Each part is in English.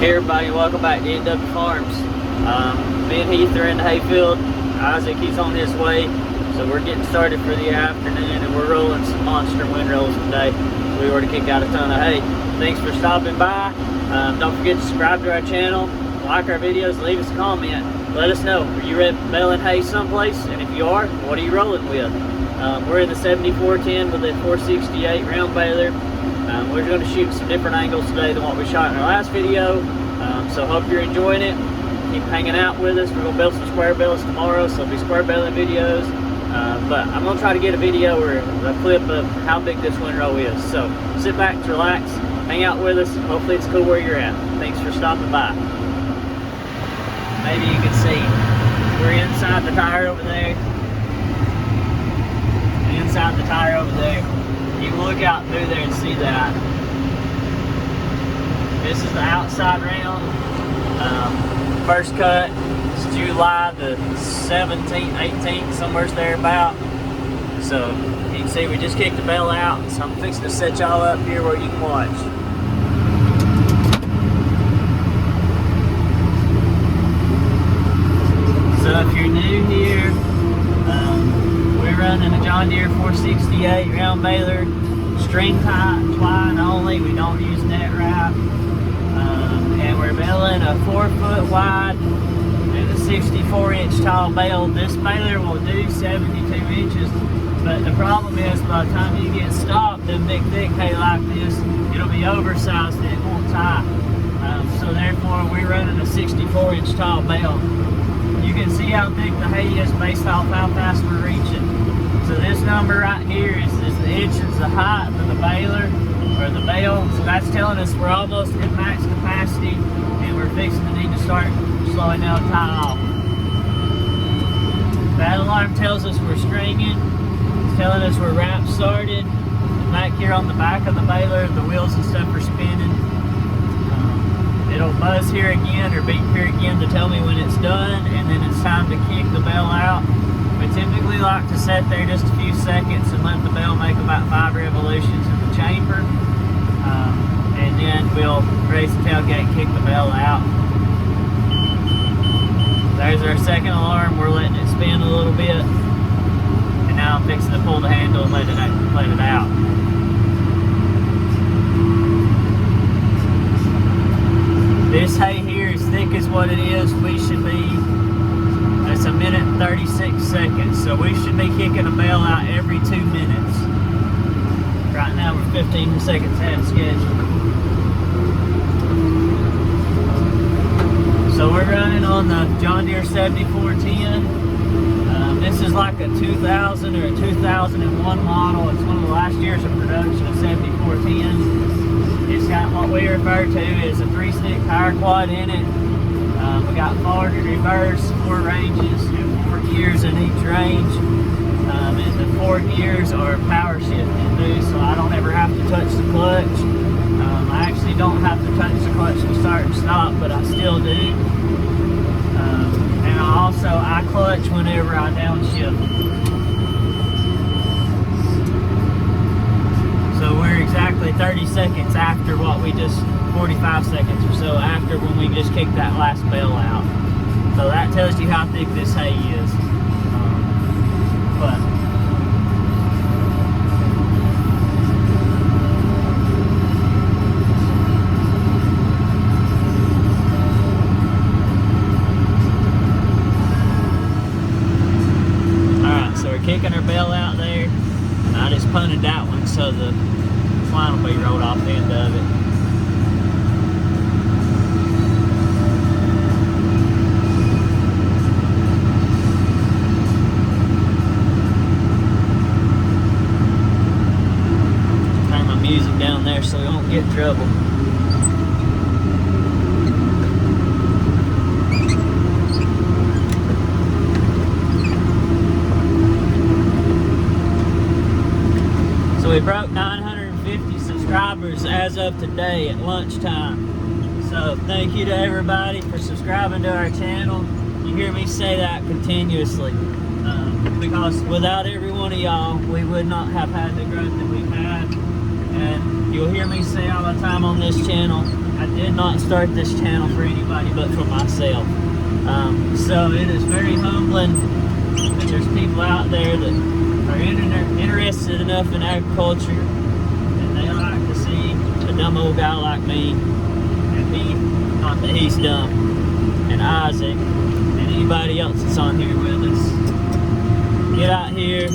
Hey everybody, welcome back to NW Farms. Me and Heath are in the hayfield. Isaac, he's on his way. So we're getting started for the afternoon and we're rolling some monster windrows today. We were to kick out a ton of hay. Thanks for stopping by. Don't forget to subscribe to our channel, like our videos, leave us a comment. Let us know, are you baling hay someplace? And if you are, what are you rolling with? We're in the 7410 with a 468 round baler. We're going to shoot some different angles today than what we shot in our last video. So hope you're enjoying it. Keep hanging out with us. We're going to build some square bales tomorrow, so there'll be square baling videos. But I'm going to try to get a video or a clip of how big this windrow is. So sit back, relax, hang out with us. Hopefully it's cool where you're at. Thanks for stopping by. Maybe you can see we're inside the tire over there. Inside the tire over there. You can look out through there and see that. This is the outside round. First cut is July the 17th, 18th, somewhere there about. So you can see we just kicked the bale out. So I'm fixing to set y'all up here where you can watch. So if you're new here, we're running a John Deere 468 round baler, string tight, twine only. We don't use net wrap. And we're baling a 4 foot wide and a 64 inch tall bale. This baler will do 72 inches, but the problem is by the time you get stopped in big thick hay like this, it'll be oversized and it won't tie. So therefore we're running a 64 inch tall bale. You can see how thick the hay is based off how fast we're reaching. So this number right here is the inches the height of the baler or the bale. So that's telling us we're almost at max capacity and we're fixing to need to start slowing down and tie off. That alarm tells us we're stringing. It's telling us we're wrap started. And back here on the back of the baler, the wheels and stuff are spinning. It'll buzz here again or beep here again to tell me when it's done, and then it's time to kick the bale out. We typically like to sit there just a few seconds and let the bale make about 5 revolutions in the chamber, and then we'll raise the tailgate and kick the bale out. There's our second alarm. We're letting it spin a little bit, and now I'm fixing to pull the handle and let it out. This hay here, as thick as what it is, we should be, it's 1 minute and 36 seconds. So we should be kicking a bale out every 2 minutes. Right now we're 15 seconds ahead of schedule. So we're running on the John Deere 7410. This is like a 2000 or a 2001 model. It's one of the last years of production of 7410s. It's got what we refer to as a 3-stick power quad in it. We got forward and reverse, 4 ranges, and 4 gears in each range. And the 4 gears are power shifting too, so I don't ever have to touch the clutch. I actually don't have to touch the clutch to start and stop, but I still do. And I clutch whenever I downshift. So we're exactly 30 seconds after what we just, 45 seconds or so after when we just kicked that last bale out. So that tells you how thick this hay is. Alright, so we're kicking our bale out there. I just punted that one so the twine will be rolled off the end of it. Turn my music down there so we won't get in trouble. So we broke 950 subscribers as of today at lunchtime. So thank you to everybody for subscribing to our channel. You hear me say that continuously. Because without every one of y'all, we would not have had the growth that we've had. And you'll hear me say all the time on this channel, I did not start this channel for anybody but for myself. So it is very humbling that there's people out there that are interested enough in agriculture, and they like to see a dumb old guy like me, and me, not that he's dumb, and Isaac, and anybody else that's on here with us, get out here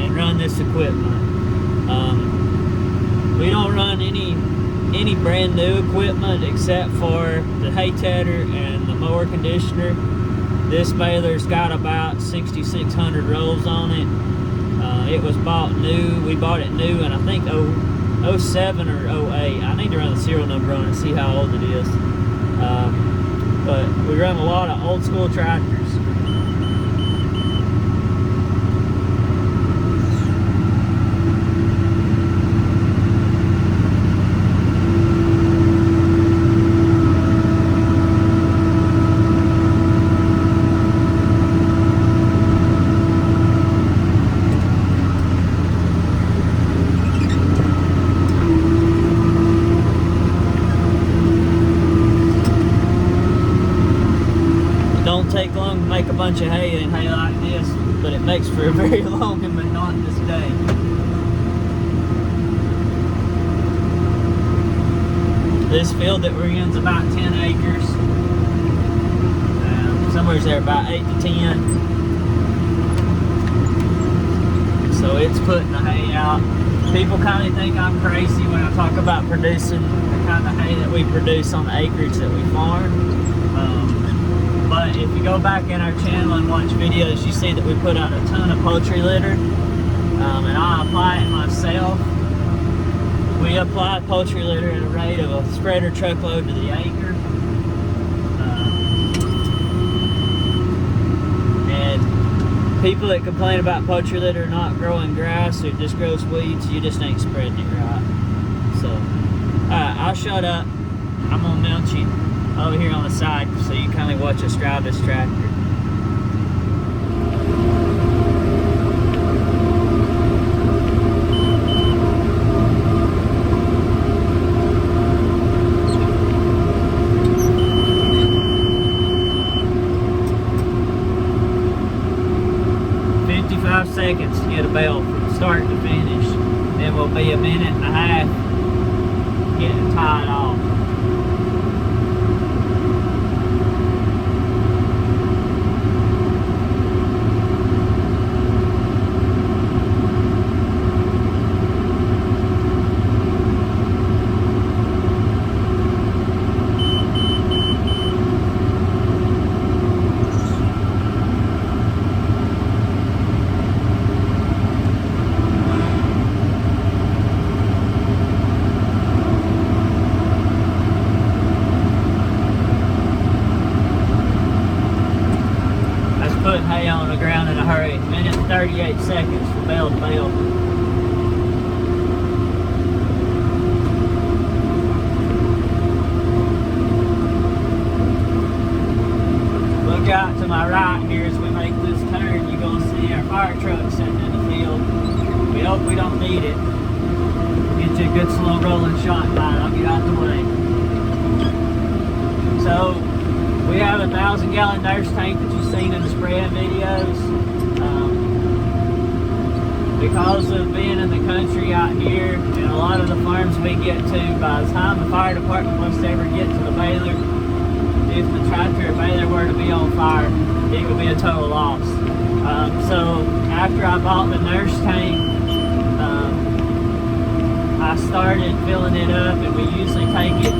and run this equipment. We don't run any brand new equipment except for the hay tedder and the mower conditioner. This baler's got about 6,600 rolls on it. It was bought new. We bought it new in I think 07 or 08. I need to run the serial number on it and see how old it is. But we run a lot of old school tractors. Take long to make a bunch of hay in hay like this, but it makes for a very long and monotonous day. This field that we're in is about 10 acres. Somewhere's there about 8 to 10. So it's putting the hay out. People kind of think I'm crazy when I talk about producing the kind of hay that we produce on the acreage that we farm. But if you go back in our channel and watch videos, you see that we put out a ton of poultry litter, and I apply it myself. We apply poultry litter at a rate of a spreader truckload to the acre. And people that complain about poultry litter not growing grass or just grows weeds, you just ain't spreading it right. So, alright, I'll shut up. I'm gonna mount you over here on the side so you kind of watch us drive this tractor. Seconds to get a bale from start to finish. Then will be a minute and a half getting tied off. Putting hay on the ground in a hurry. Minute and 38 seconds from bale to bale. Look out to my right here as we make this turn. You're going to see our fire truck sitting in the field. We hope we don't need it. Get you a good slow rolling shot line. I'll get out the way. So, we have a 1,000-gallon nurse tank that you've seen in the spraying videos. Because of being in the country out here, and a lot of the farms we get to, by the time the fire department wants to ever get to the baler, if the tractor or baler were to be on fire, it would be a total loss. So after I bought the nurse tank, I started filling it up, and we usually take it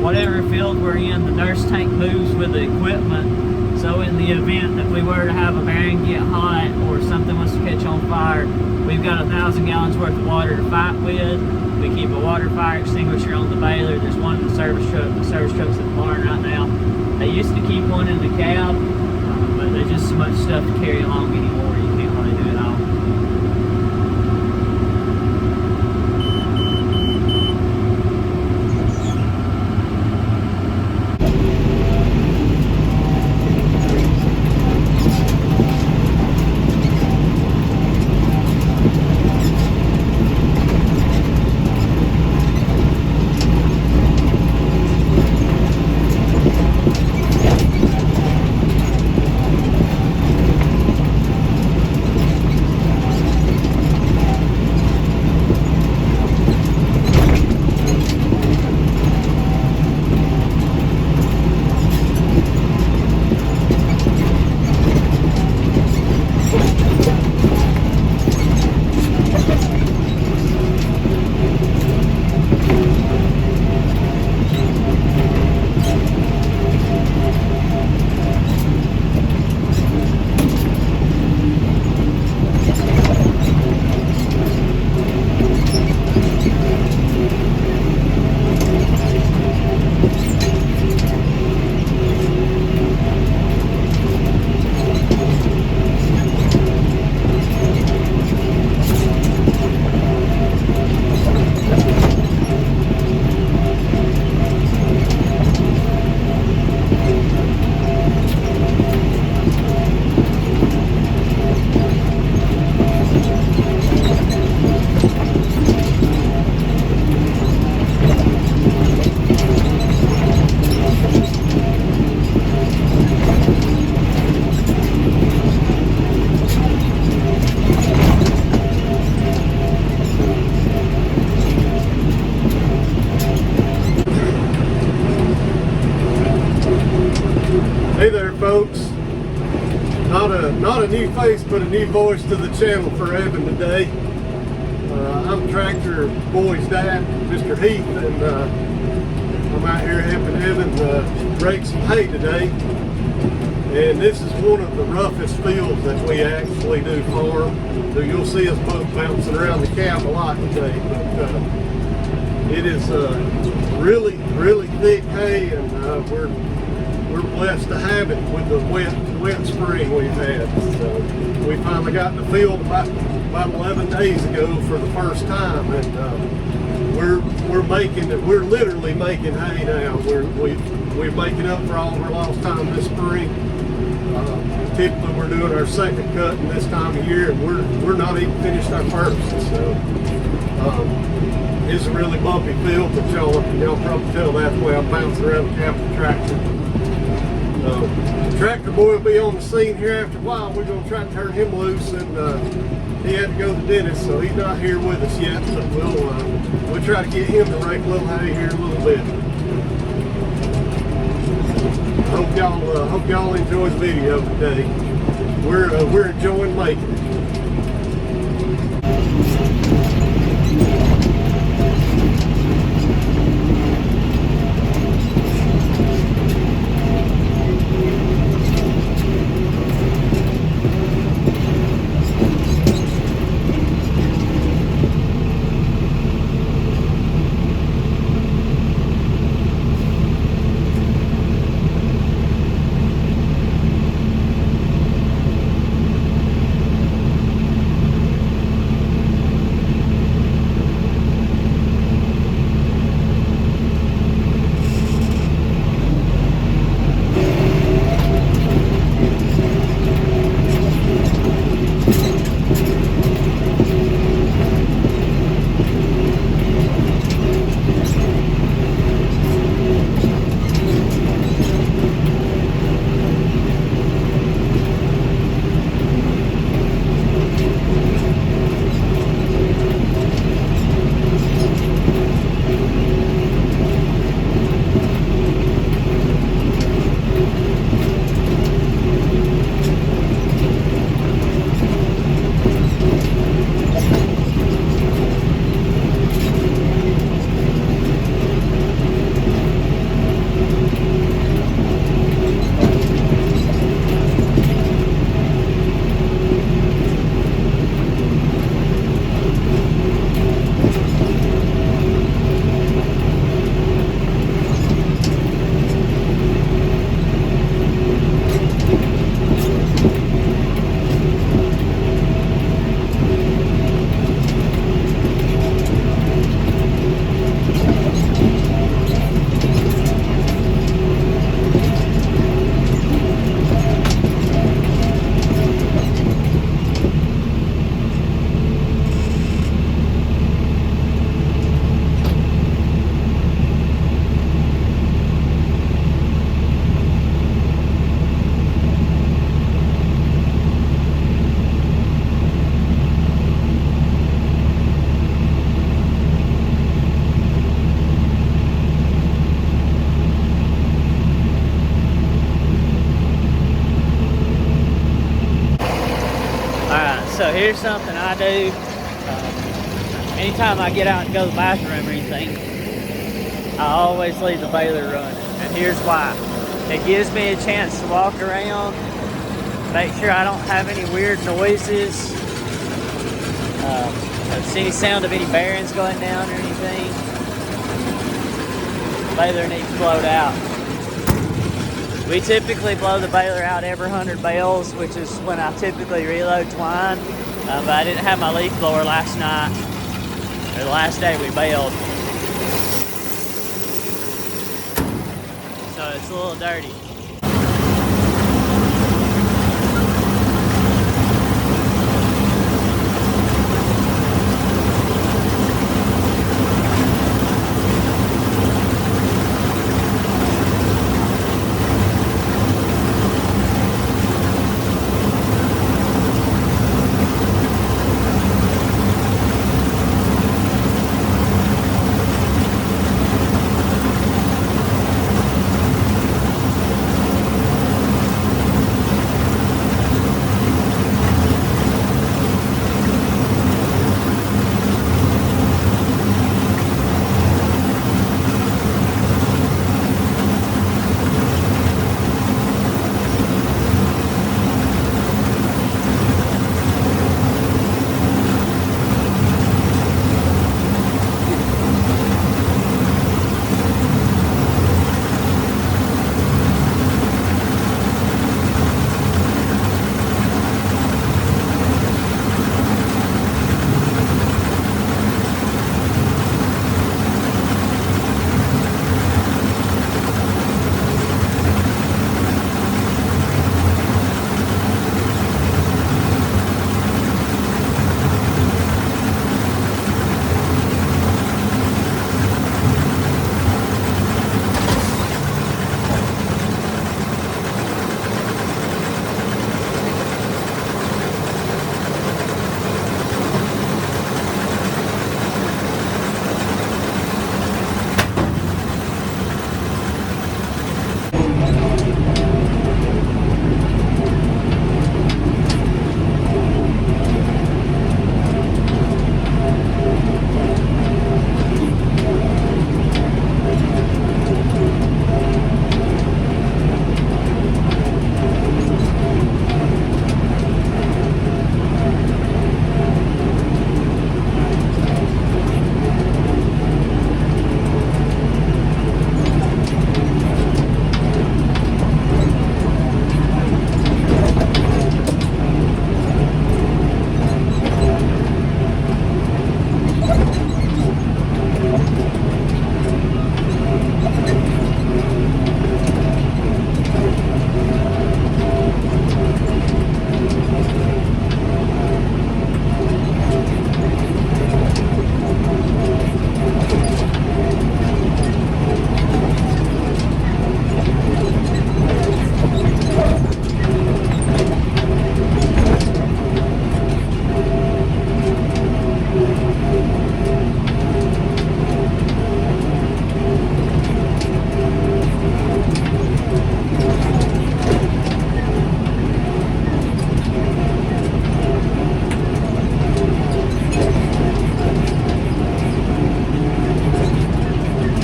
whatever field we're in. The nurse tank moves with the equipment, so in the event that we were to have a bearing get hot or something was to catch on fire, we've got 1,000 gallons worth of water to fight with. We keep a water fire extinguisher on the baler. There's one in the service truck. The service truck's in the barn right now. They used to keep one in the cab, but there's just so much stuff to carry along anymore. You can't really do it all. Not a new face, but a new voice to the channel for Evan today. I'm Tractor Boy's dad, Mr. Heath, and I'm out here helping Evan rake some hay today. And this is one of the roughest fields that we actually do farm. So you'll see us both bouncing around the cab a lot today, but it is really thick hay, and we're blessed to have it with the wet spring we've had. So we finally got in the field about 11 days ago for the first time, and we're literally making hay now. We're making up for all of our lost time this spring. Typically we're doing our second cutting this time of year, and we're not even finished our first. So it's a really bumpy field, but y'all probably tell that's the way I'm bouncing around the cab of the tractor. The tractor boy will be on the scene here after a while. We're going to try to turn him loose, and he had to go to the dentist, so he's not here with us yet. So we'll try to get him to rake a little hay here in a little bit. Hope y'all enjoy the video today. We're enjoying making it. So here's something I do. Anytime I get out and go to the bathroom or anything, I always leave the baler running. And here's why. It gives me a chance to walk around, make sure I don't have any weird noises, see any sound of any bearings going down or anything. The baler needs blowed out. We typically blow the baler out every 100 bales, which is when I typically reload twine. But I didn't have my leaf blower last night, or the last day we baled. So it's a little dirty.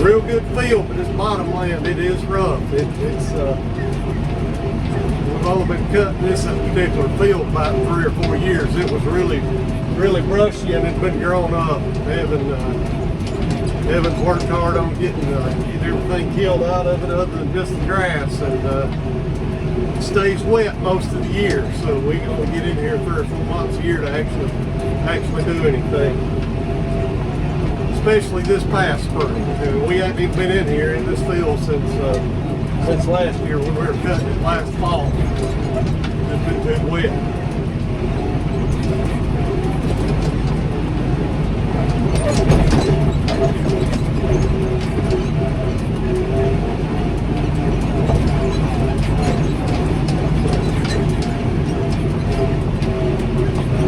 real good field, but it's bottomland. It is rough. We've only been cutting this particular field about 3 or 4 years. It was really brushy and it's been grown up. Evan's worked hard on getting everything killed out of it other than just the grass, and it stays wet most of the year. So we only get in here 3 or 4 months a year to actually do anything. Especially this past spring. We haven't even been in here in this field since last year when we were cutting it last fall. It's been too wet.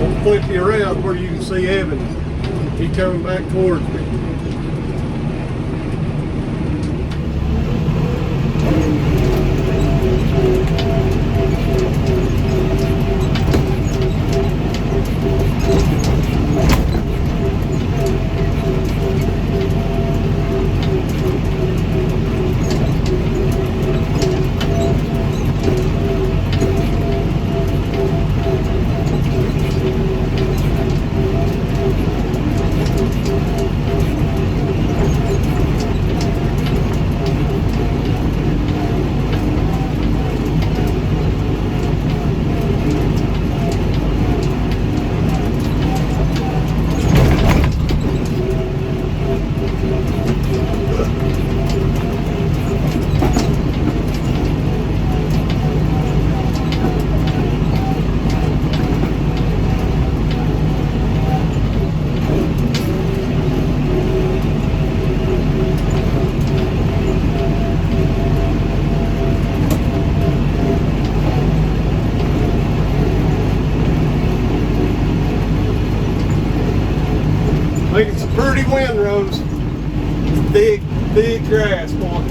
I'll flip you around where you can see Evan. He coming back towards me. Making some pretty windrows. Big grass, boy.